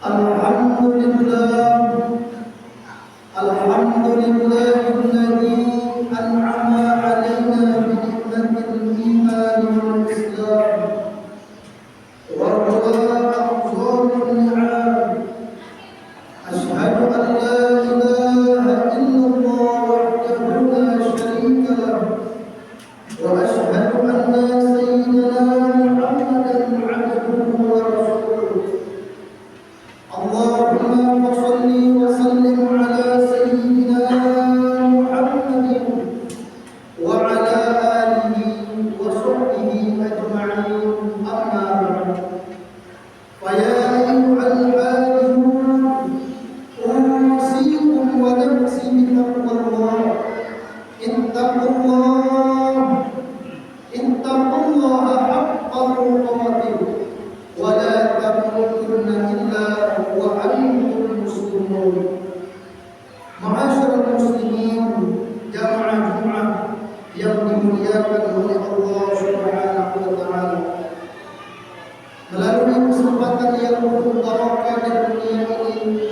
Alhamdulillah, alhamdulillahilladzi an'ama 'alaina bi ni'matil iman wal islam wa huwa afdhalun ni'am. Asyhadu an la ilaha illallah wahdahu la syarika lahu wa asyhadu anna sayyidana Muhammadan 'abduhu wa rasuluh. Allahumma shalli wa sallim ala sayyidina Muhammadin wa ala alihi wa sahbihi ajma'in, amma ba'd. Fa ya ayyuhal hadithun usikum wa nafsi bi taqwallah. Ittaqullaha haqqa tuqatih wa la tamutunna illa wa antum muslimun. Ma'asyiral muslimin, jamaah Jumat yang dimuliakan oleh Allah Subhanahu wa taala. Melalui kesempatan yang penuh barakah dan dunia ini,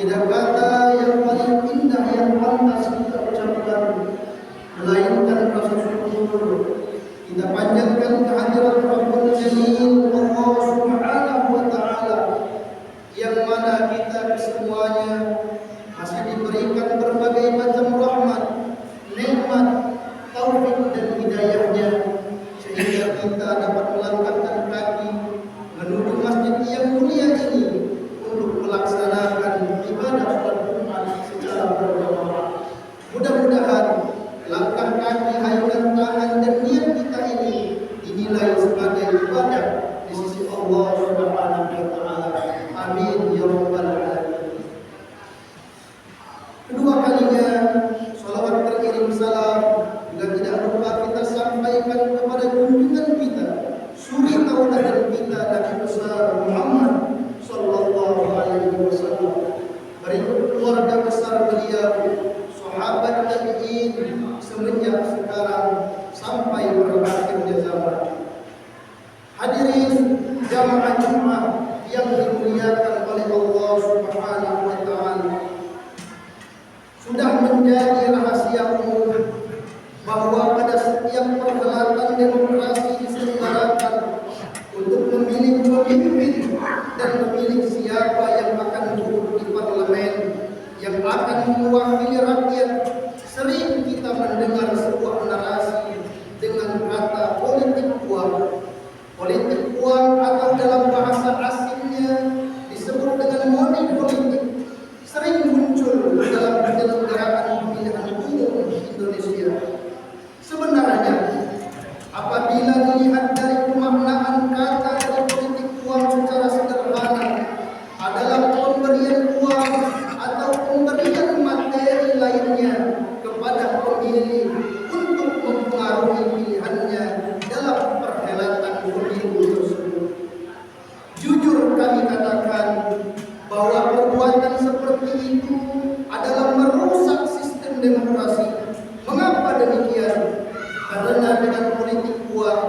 tidak kata yang paling indah yang pantas kita ucapkan melainkan rasa syukur. Kita panjatkan kehadirat Rabbul Jalil Allah Subhanahu wa taala, yang mana kita semuanya masih diberikan berbagai macam rahmat, nikmat, taufik dan hidayahnya, sehingga kita dapat melangkahkan kaki menuju masjid yang mulia ini untuk melaksanakan ibadah salat Jumat secara berjamaah. Mudah-mudahan langkah kaki, hayunan tangan dan niat kita ini dinilai sebagai ibadah di sisi Allah Subhanahu wa taala. Amin ya rabbal alamin. Kedua kalinya salawat teriring salam juga tidak lupa kita sampaikan kepada junjungan kita, suri tauladan kita, Nabi besar Muhammad sallallahu alaihi wasallam. Berikut keluarga besar beliau, sahabat tabi'in semenjak sekarang sampai berakhirnya zaman. Hadirin jamaah Jumat yang dimuliakan oleh Allah Subhanahu wa taala, sudah menjadi rahasia umum bahwa pada setiap perhelatan demokrasi diselenggarakan untuk memilih pemimpin dan memilih siapa yang akan duduk di parlemen yang akan mewakili rakyat, sering kita mendengar sebuah narasi dengan kata politik uang. Politik uang atau dalam bahasa asingnya disebut dengan money politik, sering muncul dalam penyelenggaraan pemilihan umum di Indonesia. Sebenarnya apabila dilihat dari pemaknaan kata dari politik uang secara sederhana adalah pemberian uang atau pemberian materi lainnya kepada pemilih untuk mempengaruhi pilihannya dalam perhelatan pemilu tersebut. Jujur kami katakan bahwa perbuatan seperti itu adalah merusak sistem demokrasi. Mengapa demikian? Karena dengan politik uang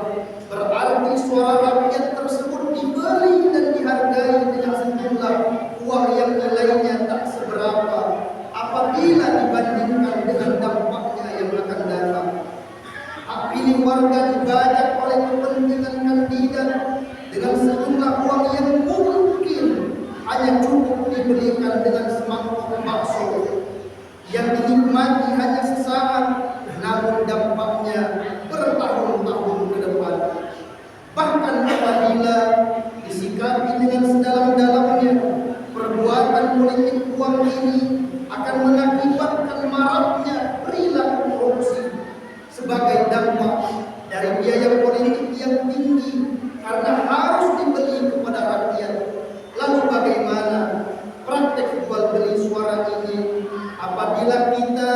berarti suara rakyat tersebut dibeli dan dihargai dengan sejumlah uang yang nilainya tak seberapa apabila dibandingkan dengan dampaknya yang akan datang. Hak pilih warga dibajak oleh kepentingan kandidat dengan sejumlah uang yang mungkin hanya cukup dibelikan dengan semangkuk bakso yang dinikmati hanya sesaat, namun dampaknya bertahun-tahun ke depan. Bahkan apabila disikapi dengan sedalam-dalamnya, perbuatan politik uang ini akan mengakibatkan maraknya perilaku korupsi sebagai dampak dari biaya politik yang tinggi karena harus dibeli kepada rakyat. Lalu bagaimana praktek jual beli suara ini apabila kita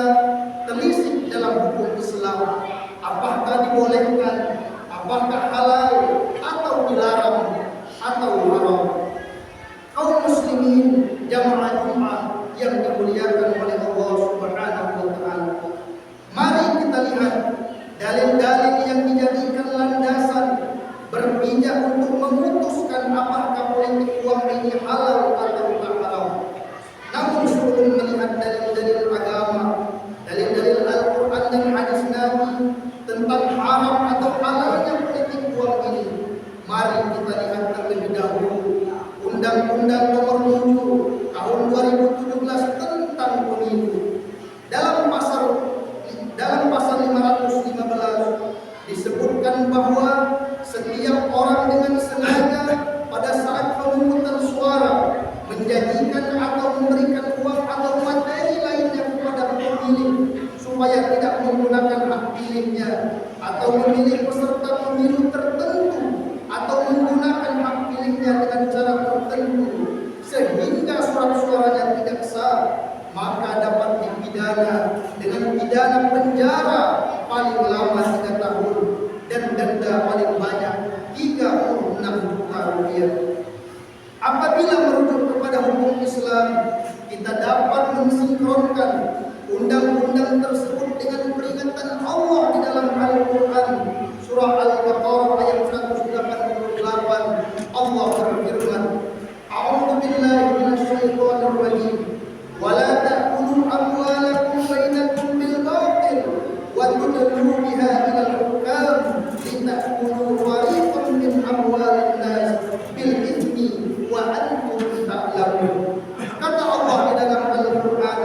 telisik dalam hukum Islam? Apakah dibolehkan, apakah halal, atau dilarang, atau haram? Kaum muslimin jamaah Jumat yang dimuliakan oleh Allah ini halal atau tak halal. Namun sebelum melihat dalil-dalil agama, dalil-dalil Al-Quran dan hadis Nabi tentang haram atau halalnya politik uang ini, mari kita lihat terlebih dahulu Undang-Undang Nomor 7 Tahun 2017 tentang pemilu. Dalam pasal 515 disebutkan bahwa setiap orang dengan sengaja pada saat pemungutan suara menjanjikan atau memberikan uang atau materi lainnya kepada pemilih supaya tidak menggunakan hak pilihnya atau memilih peserta pemilu tertentu atau menggunakan hak pilihnya dengan cara tertentu sehingga surat suaranya tidak sah, maka dapat dipidana dengan pidana penjara paling lama 3 tahun dan denda paling banyak 36 juta rupiah. Apabila merujuk kepada hukum Islam, kita dapat mensinkronkan undang-undang tersebut dengan peringatan Allah di dalam Al-Quran surah Al-Baqarah ayat 188. Allah berfirman, A'udzu billahi minasyaitonir rajim. Wala ta'kulu amwalakum bainakum bil batil wa tudlu biha ila al-hukam litakulu fariqan min amwalin nas bil ithmi wa antum ta'lamun. Kata Allah di dalam Al-Quran,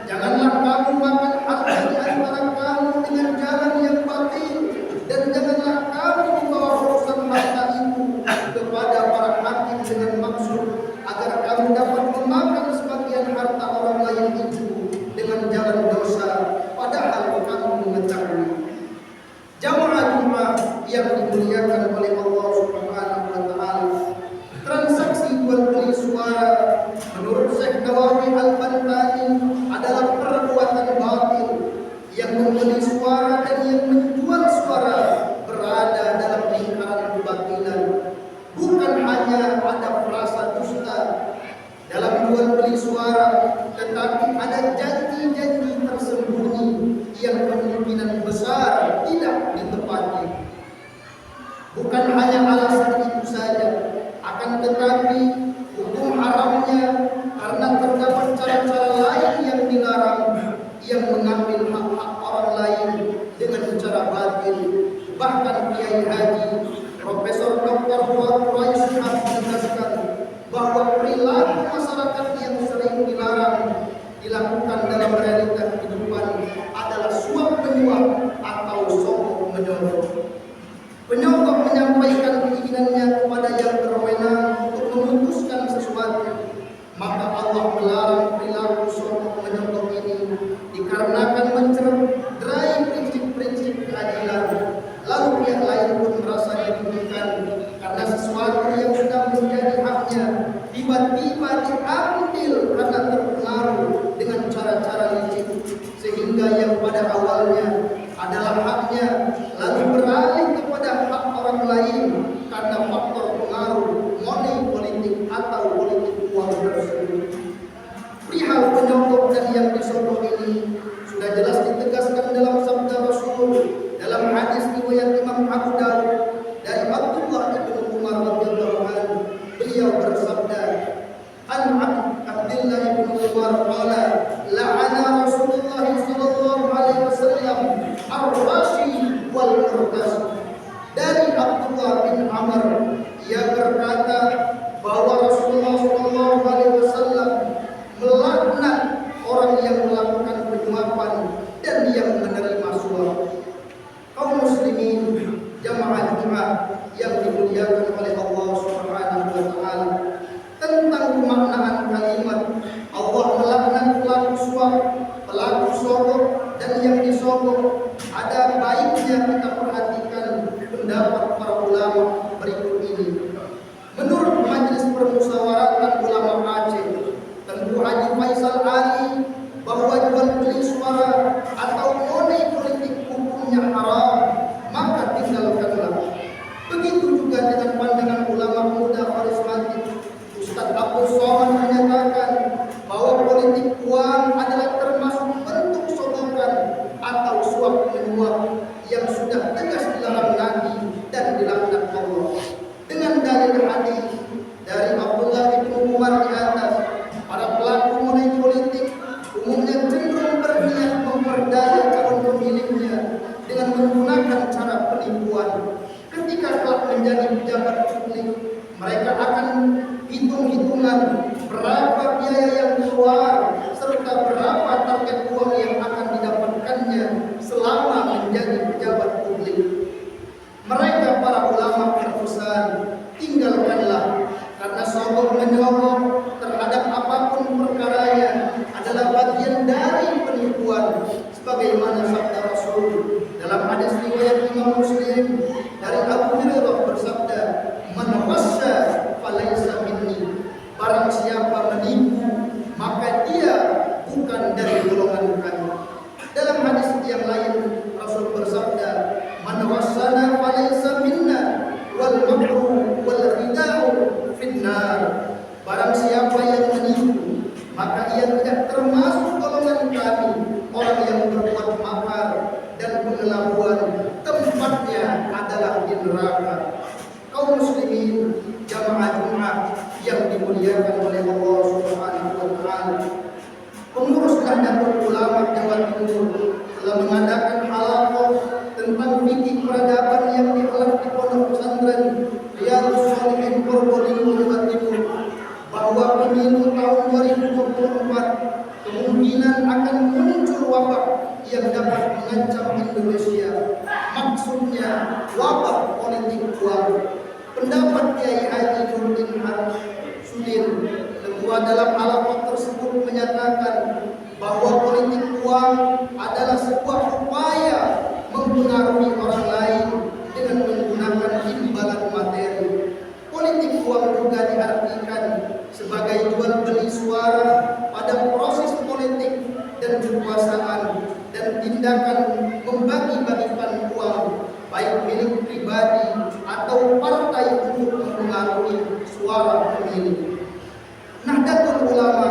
janganlah kamu makan harta di antara kamu dengan jalan yang batil, dan janganlah kamu membawa urusan harta itu kepada para hakim dengan maksud agar kamu dapat memakan sebagian harta orang lain itu dengan jalan dosa, padahal kamu mengetahui. Jamaah Jumat yang dimuliakan oleh Allah Subhanahu wa taala, transaksi jual beli suara menurut Syekh Nawawi Al-Bantani adalah perbuatan batil. Yang membeli suara dan yang menjual suara berada dalam lingkaran kebatilan. Bukan hanya ada frasa dusta dalam jual beli suara, tetapi ada janji-janji tersembunyi yang kemungkinan besar tidak ditepati. Bukan hanya alasan itu saja, akan tetapi hukum haramnya karena terdapat cara-cara lain yang dilarang, yang mengambil hak-hak orang lain dengan cara batil. Bahkan Kiai Haji Profesor Dr. Fuad Quraisy menegaskan bahwa perilaku masyarakat yang sering dilakukan dalam realita kehidupan adalah suap menyuap atau sogok menyogok. Penyogok menyampaikan keinginannya kepada yang berwenang untuk memutuskan sesuatu, maka Allah melarang perilaku sogok menyogok ini dikarenakan mencederai prinsip-prinsip keadilan. Lalu pihak lain pun merasa dirugikan karena sesuatu yang sudah menjadi haknya tiba-tiba diambil karena terpengaruh dengan cara-cara licik, sehingga yang pada awalnya adalah haknya lalu beralih kepada hak orang lain karena faktor pengaruh money politik atau politik uang tersebut. Perihal penyogok dan yang disogok ini sudah jelas ditegaskan dalam sabda Rasul dalam hadis riwayat Imam Abu Dawud dari Abdullah bin Umar radhiyallahu anhu. Beliau bersabda, An Abdullah bin Umar qala la'ana Rasulullah sallallahu alaihi wasallam ar-rashi wal murtashi. Dari Abdullah bin Amr, ia berkata bahwa Rasulullah sallallahu alaihi wasallam melaknat orang yang melakukan penyuapan dan yang menerima suap. Kaum muslimin jamaah Jumat yang dimuliakan oleh Allah Subhanahu wa taala, tentang pemaknaan kalimat Allah melaknat pelaku suap, pelaku sogok dan yang disogok, ada baiknya kita perhatikan pendapat para ulama berikut ini. Menurut Majelis Permusyawaratan Ulama Aceh, Tengku Haji Faisal Ali, bahwa jual beli suara atau money politik hukumnya haram, maka tinggalkanlah. Begitu juga dengan pandangan ulama muda karismatik. Ustaz Abdul Somad menyatakan bahwa politik uang adalah termasuk bentuk sogokan atau suap menyuap yang sudah tegas dilarang Nabi dan dilaknat Allah. Dengan dalil hadis dari Abdullah bin perhitungan berapa biaya yang keluar serta berapa target uang yang akan didapatkannya selama menjadi pejabat publik. Mereka para ulama berpesan, tinggalkanlah, karena sogok menyogok terhadap apapun perkaranya adalah bagian dari penipuan, sebagaimana sabda Rasul dalam hadis riwayat Imam Muslim dari Abu Hurairah bersabda, "Man wassa falaysa minni." Barang siapa menipu, maka dia bukan dari golongan kami. Dalam hadis yang lain Rasul bersabda, "Man wassana falaysa minna wal makru wal khida'u finnar." Barang siapa yang menipu, maka ia tidak termasuk golongan kami. Orang yang berbuat makar dan pengelabuan, tempatnya adalah di neraka. Kaum muslimin jamaah Jumat yang dimuliakan oleh Allah Subhanahu wa taala, pengurus Nahdlatul Ulama Jawa Timur telah mengadakan halaqah tentang fikih peradaban yang digelar di Pondok Pesantren Riyadhus Shalihin Purbalingga, Jawa Timur, bahwa pemilu tahun 2024 kemungkinan akan muncul wabah yang dapat mengancam Indonesia. Maksudnya wabah politik uang. Pendapat Kiai Haji Nurdin Sudin, ketua dalam halaqah tersebut, menyatakan bahwa politik uang adalah sebuah upaya mempengaruhi orang lain dengan menggunakan imbalan materi. Politik uang juga diartikan sebagai jual beli suara pada proses politik dan kekuasaan, dan tindakan membagi-bagikan uang baik milik pribadi atau partai untuk mempengaruhi suara pemilih. Nahdlatul Ulama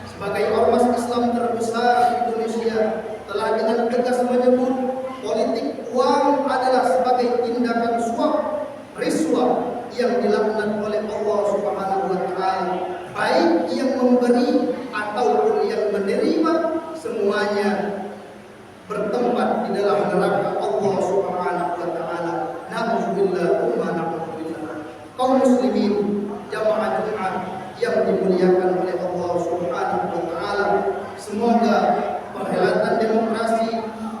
sebagai ormas Islam terbesar di Indonesia telah dengan tegas menyebut politik uang adalah sebagai tindakan suap riswah yang dilaknat oleh Allah Subhanahu wa taala, baik yang memberi ataupun yang menerima, semuanya bertempat di dalam neraka Allah Subhanahu wa taala. Na'udzubillah wa na'udzubillah. Kaum muslimin jamaah Jumat yang dimuliakan oleh Allah Subhanahu wa taala, semoga perhelatan demokrasi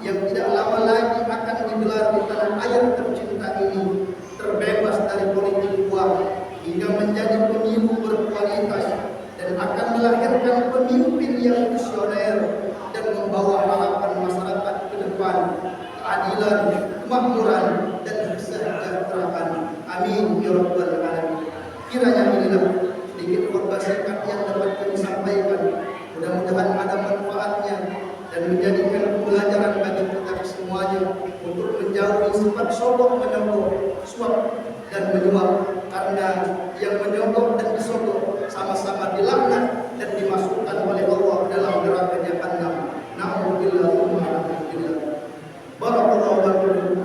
yang tidak lama lagi akan digelar di tanah air tercinta ini terbebas dari politik uang hingga menjadi pemilu berkualitas dan akan melahirkan pemimpin yang visioner dan membawa harapan masyarakat ke depan, keadilan, kemakmuran, dan kesejahteraan. Amin ya rabbal alamin. Kiranya inilah sedikit khotbah singkat yang dapat kami sampaikan. Mudah-mudahan ada manfaatnya dan menjadikan pembelajaran bagi kita semuanya untuk menjauhi sifat sogok menyogok, suap dan menyuap, karena yang menyogok dan disogok sama-sama dilaknat dan dimasukkan oleh Allah dalam neraka Jahannam. Na'udzubillah wa na'udzubillah. Barakallahu lakum